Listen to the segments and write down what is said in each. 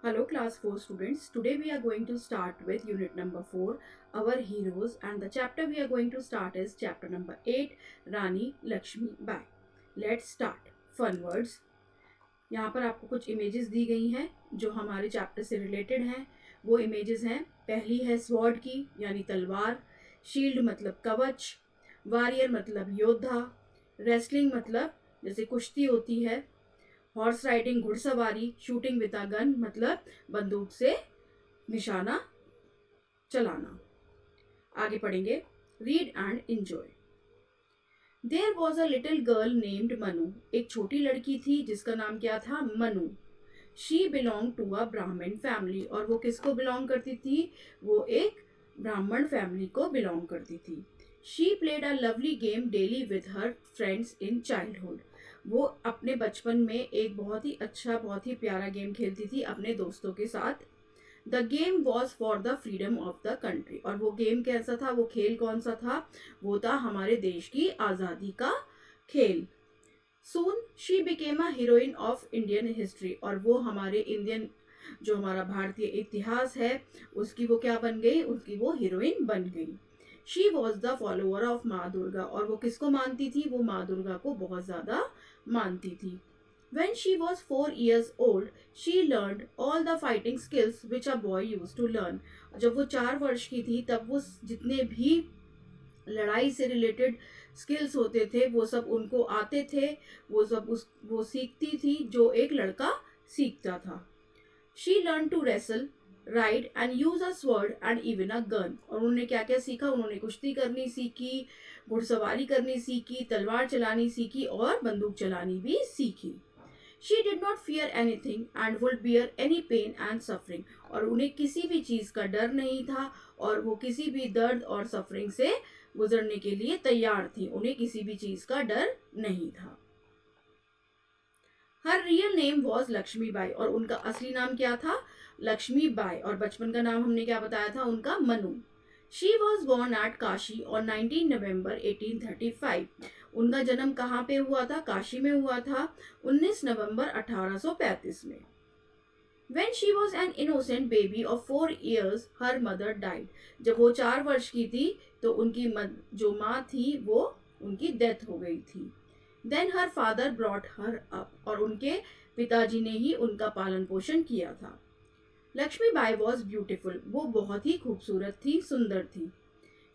Hello class 4 students. Today we are going to start with unit number 4, our heroes, and the chapter we are going to start is chapter number 8, Rani Lakshmi Bai. Let's start. Fun words. यहाँ पर आपको कुछ images दी गई हैं जो हमारे chapter से related हैं. वो इमेजेस हैं, पहली है स्वॉर्ड की यानी तलवार, शील्ड मतलब कवच, वॉरियर मतलब योद्धा, रेसलिंग मतलब जैसे कुश्ती होती है, हॉर्स राइडिंग घुड़सवारी, शूटिंग विद अ गन मतलब बंदूक से निशाना चलाना. आगे पढ़ेंगे. Read and enjoy. There was a little girl named Manu. एक छोटी लड़की थी जिसका नाम क्या था? Manu. She belong to a Brahmin family. और वो किसको बिलोंग करती थी? वो एक ब्राह्मण फैमिली को बिलोंग करती थी. She played a lovely game daily with her friends in childhood. वो अपने बचपन में एक बहुत ही अच्छा, बहुत ही प्यारा गेम खेलती थी अपने दोस्तों के साथ. The game was for the freedom of the country. और वो गेम कैसा था? वो खेल कौन सा था? वो था हमारे देश की आज़ादी का खेल. Soon she became a heroine of Indian history. और वो हमारे इंडियन, जो हमारा भारतीय इतिहास है, उसकी वो क्या बन गई? उसकी वो हीरोइन बन गई. She was the follower of माँ दुर्गा. और वो किसको मानती थी? वो माँ दुर्गा को बहुत ज़्यादा मानती थी. When she was 4 years old, she learned all the fighting skills which a boy used to learn. जब वो 4 वर्ष की थी तब वो जितने भी लड़ाई से रिलेटेड स्किल्स होते थे वो सब उनको आते थे. वो सीखती थी जो एक लड़का सीखता था. She learn to wrestle, ride and use a sword and even a gun. और उन्होंने क्या क्या सीखा? उन्होंने कुश्ती करनी सीखी, घुड़सवारी करनी सीखी, तलवार चलानी सीखी और बंदूक चलानी भी सीखी. She did not fear anything and would bear any pain and suffering. और उन्हें किसी भी चीज़ का डर नहीं था और वो किसी भी दर्द और सफरिंग से गुजरने के लिए तैयार थी. उन्हें किसी भी चीज़ का डर नहीं था. Her real name was Lakshmi Bai. और उनका असली नाम क्या था? लक्ष्मी बाई. और बचपन का नाम हमने क्या बताया था? उनका Manu. She was born at Kashi on 19 November 1835. उनका जन्म कहाँ पे हुआ था? काशी में हुआ था 19 नवंबर 1835 में. When she was an innocent baby of 4 years, her mother died. जब वो 4 वर्ष की थी तो उनकी जो माँ थी वो उनकी डेथ हो गई थी. Then her father brought her up. और उनके पिताजी ने ही उनका पालन पोषण किया था. Lakshmi Bai was beautiful. वो बहुत ही खूबसूरत थी, सुंदर थी.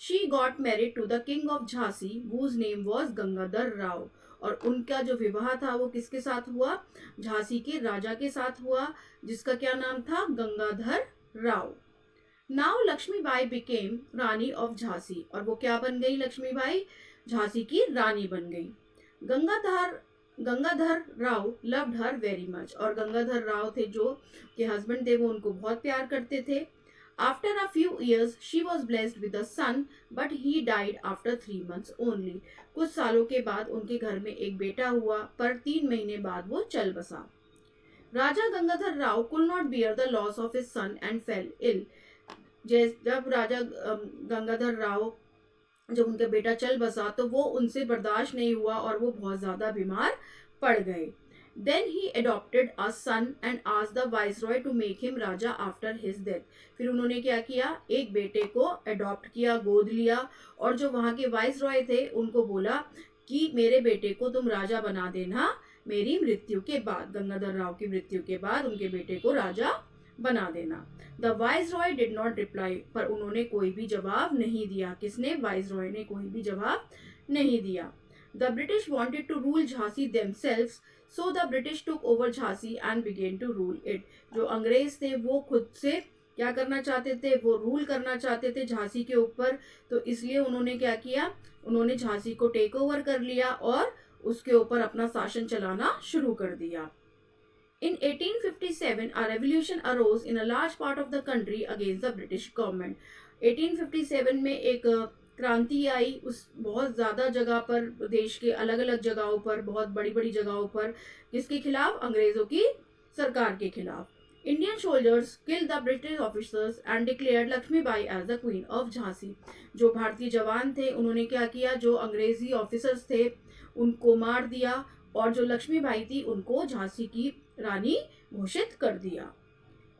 She got married to the king of Jhansi whose name was Gangadhar Rao. और उनका जो विवाह था वो किसके साथ हुआ? झांसी के राजा के साथ हुआ जिसका क्या नाम था? Gangadhar Rao. Now Lakshmi Bai became Rani of Jhansi. और वो क्या बन गई? लक्ष्मी बाई झांसी की रानी बन गई. Gangadhar Gangadhar Rao loved her very much. और गंगाधर राव थे जो के हस्बैंड थे, वो उनको बहुत प्यार करते थे. After a few years she was blessed with a son but he died after 3 months only. कुछ सालों के बाद उनके घर में एक बेटा हुआ पर 3 महीने बाद वो चल बसा. राजा Gangadhar Rao could not bear the loss of his son and fell ill. जब राजा गंगाधर राव, जब उनका बेटा चल बसा तो वो उनसे बर्दाश्त नहीं हुआ और वो बहुत ज़्यादा बीमार पड़ गए. Then he adopted a son and आज the viceroy to make him raja after his death. फिर उन्होंने क्या किया? एक बेटे को अडॉप्ट किया, गोद लिया, और जो वहाँ के वाइसरॉय थे उनको बोला कि मेरे बेटे को तुम राजा बना देना मेरी मृत्यु के बाद. गंगाधर राव की मृत्यु के बाद उनके बेटे को राजा बना देना. The viceroy did not reply. पर उन्होंने कोई भी जवाब नहीं दिया. किसने? वाइसरॉय ने कोई भी जवाब नहीं दिया. The British wanted to rule Jhansi themselves, so the British took over Jhansi and began to rule it. जो अंग्रेज थे वो खुद से क्या करना चाहते थे? वो रूल करना चाहते थे झांसी के ऊपर. तो इसलिए उन्होंने क्या किया? उन्होंने झांसी को टेक ओवर कर लिया और उसके ऊपर अपना शासन चलाना शुरू कर दिया. In 1857, a revolution arose in a large part of the country against the British government. 1857 में एक क्रांति आई उस बहुत ज़्यादा जगह पर, देश के अलग अलग जगहों पर, बहुत बड़ी बड़ी जगहों पर. किसके खिलाफ? अंग्रेज़ों की सरकार के खिलाफ. Indian soldiers killed the British officers and declared Lakshmi Bai as the queen of Jhansi. जो भारतीय जवान थे उन्होंने क्या किया? जो अंग्रेजी ऑफिसर्स थे उनको मार दिया और जो लक्ष्मी बाई थी उनको झांसी की रानी घोषित कर दिया.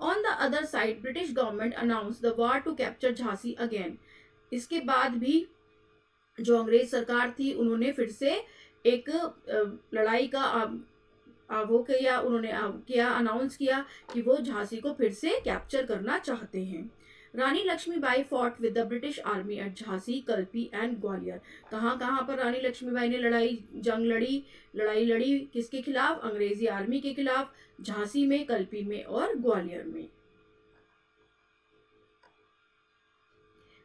On the other side British government announce the war to capture Jhansi again. इसके बाद भी जो अंग्रेज सरकार थी उन्होंने फिर से एक लड़ाई का वो किया, उन्होंने किया, अनाउंस किया कि वो झांसी को फिर से कैप्चर करना चाहते हैं। Rani Lakshmibai fought with the British army at Jhansi, Kalpi and Gwalior. कहाँ कहाँ पर रानी लक्ष्मीबाई ने लड़ाई लड़ी किसके खिलाफ? अंग्रेजी आर्मी के खिलाफ, झांसी में, कल्पी में और ग्वालियर में।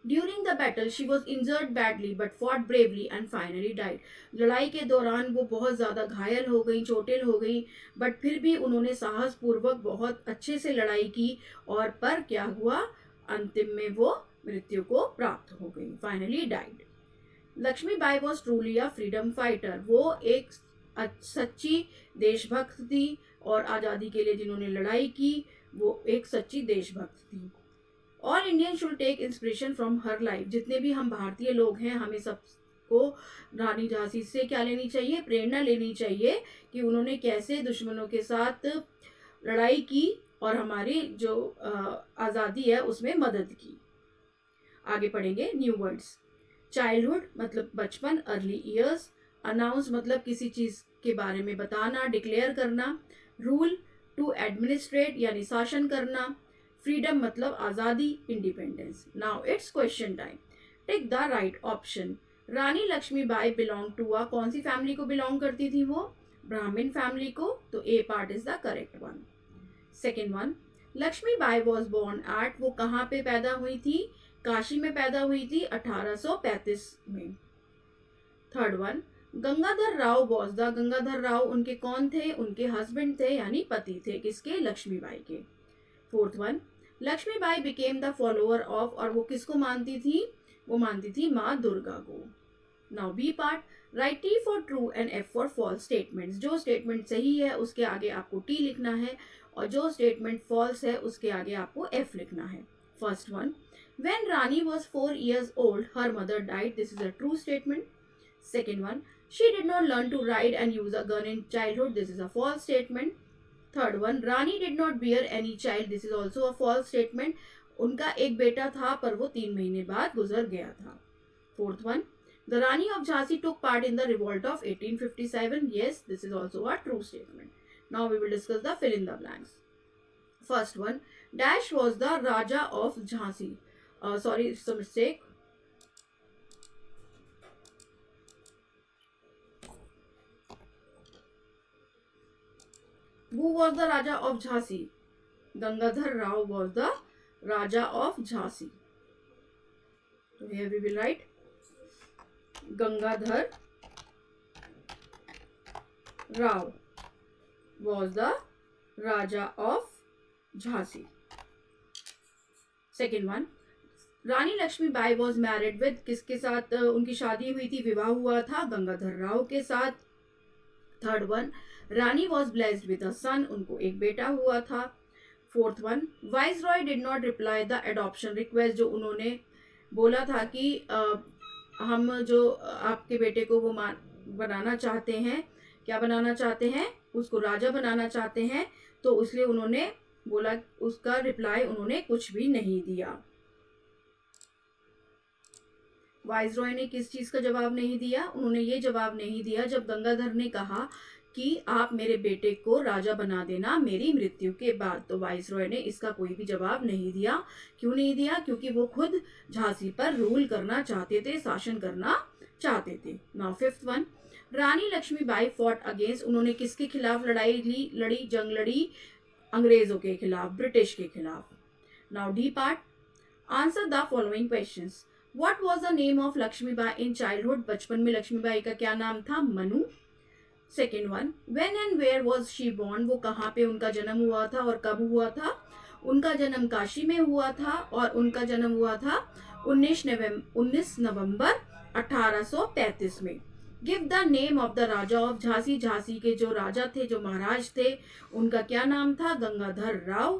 During the battle, she was injured badly but fought bravely and finally died. लड़ाई के दौरान वो बहुत ज़्यादा घायल हो गई, चोटिल हो गई, बट फिर भी उन्होंने साहस पूर्वक बहुत अच्छे से लड़ाई की और पर क्या हुआ? अंतिम में वो मृत्यु को प्राप्त हो गई, finally died. Lakshmibai was truly a freedom fighter. वो एक सच्ची देशभक्त थी और आज़ादी के लिए जिन्होंने लड़ाई की वो एक सच्ची देशभक्त थी। All Indian should take inspiration from her life. जितने भी हम भारतीय लोग हैं हमें सबको रानी झांसी से क्या लेनी चाहिए? प्रेरणा लेनी चाहिए कि उन्होंने कैसे दुश्मनों के साथ लड़ाई की और हमारी जो आज़ादी है उसमें मदद की। आगे पढ़ेंगे न्यू वर्ड्स। चाइल्डहुड मतलब बचपन, अर्ली ईयर्स। अनाउंस मतलब किसी चीज़ के बारे में बताना, डिक्लेयर करना। रूल टू एडमिनिस्ट्रेट यानी शासन करना। फ्रीडम मतलब आज़ादी, independence. Now it's question time. Take the right option. Rani Lakshmibai belong to a, कौन सी फैमिली को बिलोंग करती थी वो? ब्राह्मण फैमिली को, तो A part is the correct one. Second one, Lakshmibai was born at, वो कहाँ पे पैदा हुई थी? काशी में पैदा हुई थी 1835 में। Third one, Gangadhar Rao was the, Gangadhar Rao उनके कौन थे? उनके हस्बैंड थे यानी पति थे, किसके? लक्ष्मीबाई के। Fourth one, Lakshmibai became the follower of, और वो किसको मानती थी? वो मानती थी माँ दुर्गा को। Now B part, right T for true and F for false statements. जो स्टेटमेंट सही है उसके आगे आपको टी लिखना है और जो स्टेटमेंट फॉल्स है उसके आगे आपको एफ लिखना है। First one, when Rani was 4 years old her mother died, this is a true statement. Second one, she did not learn to ride and use a gun in childhood, this is a false statement. Third one, Rani did not bear any child, this is also a false statement. उनका एक बेटा था पर वो 3 महीने बाद गुजर गया था। Fourth one, the Rani of Jhansi took part in the revolt of 1857, yes this is also a true statement. Now we will discuss the fill in the blanks. First one, dash was the raja of Jhansi, sorry it's a mistake. Who was the Raja of Jhansi? Gangadhar Rao was the Raja of Jhansi. So here we will write Gangadhar Rao was the Raja of Jhansi. Second one, Rani Lakshmibai was married with, किसके साथ उनकी शादी हुई थी, विवाह हुआ था? गंगाधर राव के साथ। Third one, Rani was blessed with a son, उनको एक बेटा हुआ था। Fourth one, viceroy did not reply the adoption request, जो उन्होंने बोला था कि हम जो आपके बेटे को वो बनाना चाहते हैं, क्या बनाना चाहते हैं? उसको राजा बनाना चाहते हैं, तो इसलिए उन्होंने बोला, उसका रिप्लाई उन्होंने कुछ भी नहीं दिया। वाइसरॉय ने किस चीज का जवाब नहीं दिया? उन्होंने ये जवाब नहीं दिया जब गंगाधर ने कहा कि आप मेरे बेटे को राजा बना देना मेरी मृत्यु के बाद, तो वाइसरॉय ने इसका कोई भी जवाब नहीं दिया। क्यों नहीं दिया? क्योंकि वो खुद झांसी पर रूल करना चाहते थे, शासन करना चाहते थे। नाउ फिफ्थ वन, रानी लक्ष्मीबाई फॉट अगेंस्ट, उन्होंने किसके खिलाफ लड़ी, जंग लड़ी? अंग्रेजों के खिलाफ, ब्रिटिश के खिलाफ। Now D part, answer the following questions. What was the name of Lakshmibai in childhood, बचपन में लक्ष्मीबाई का क्या नाम था? Manu. Second one, when and where was she born, वो कहाँ पे उनका जन्म हुआ था और कब हुआ था? उनका जन्म काशी में हुआ था और उनका जन्म हुआ था 19 नवंबर 1835 में। Give the name of the raja of Jhansi, Jhansi के जो राजा थे, जो महाराज थे, उनका क्या नाम था? Gangadhar Rao.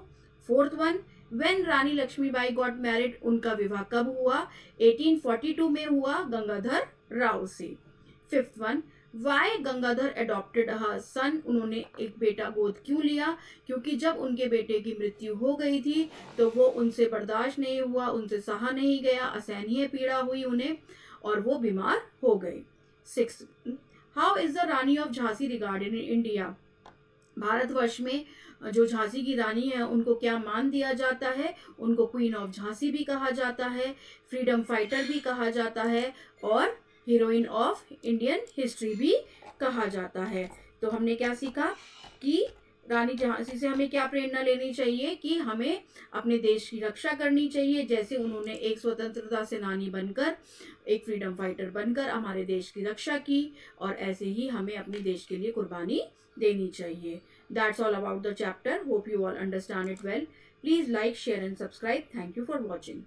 Fourth one, when Rani Lakshmibai got married, उनका विवाह कब हुआ? 1842 में हुआ गंगाधर राव से। Fifth one, why Gangadhar adopted her son, उन्होंने एक बेटा गोद क्यों लिया? क्योंकि जब उनके बेटे की मृत्यु हो गई थी तो वो उनसे बर्दाश्त नहीं हुआ, उनसे सहा नहीं गया, असहनीय पीड़ा हुई उन्हें और वो बीमार हो गए। 6. How is the Rani of Jhansi regarded in India? Bharatvarsh में जो झांसी की रानी है उनको क्या मान दिया जाता है? उनको क्वीन ऑफ झांसी भी कहा जाता है, फ्रीडम फाइटर भी कहा जाता है और हीरोइन ऑफ इंडियन हिस्ट्री भी कहा जाता है। तो हमने क्या सीखा कि रानी झांसी से हमें क्या प्रेरणा लेनी चाहिए कि हमें अपने देश की रक्षा करनी चाहिए, जैसे उन्होंने एक स्वतंत्रता सेनानी बनकर, एक फ्रीडम फाइटर बनकर हमारे देश की रक्षा की, और ऐसे ही हमें अपने देश के लिए कुर्बानी देनी चाहिए। That's all about the chapter. Hope you all understand it well. Please like, share and subscribe. Thank you for watching.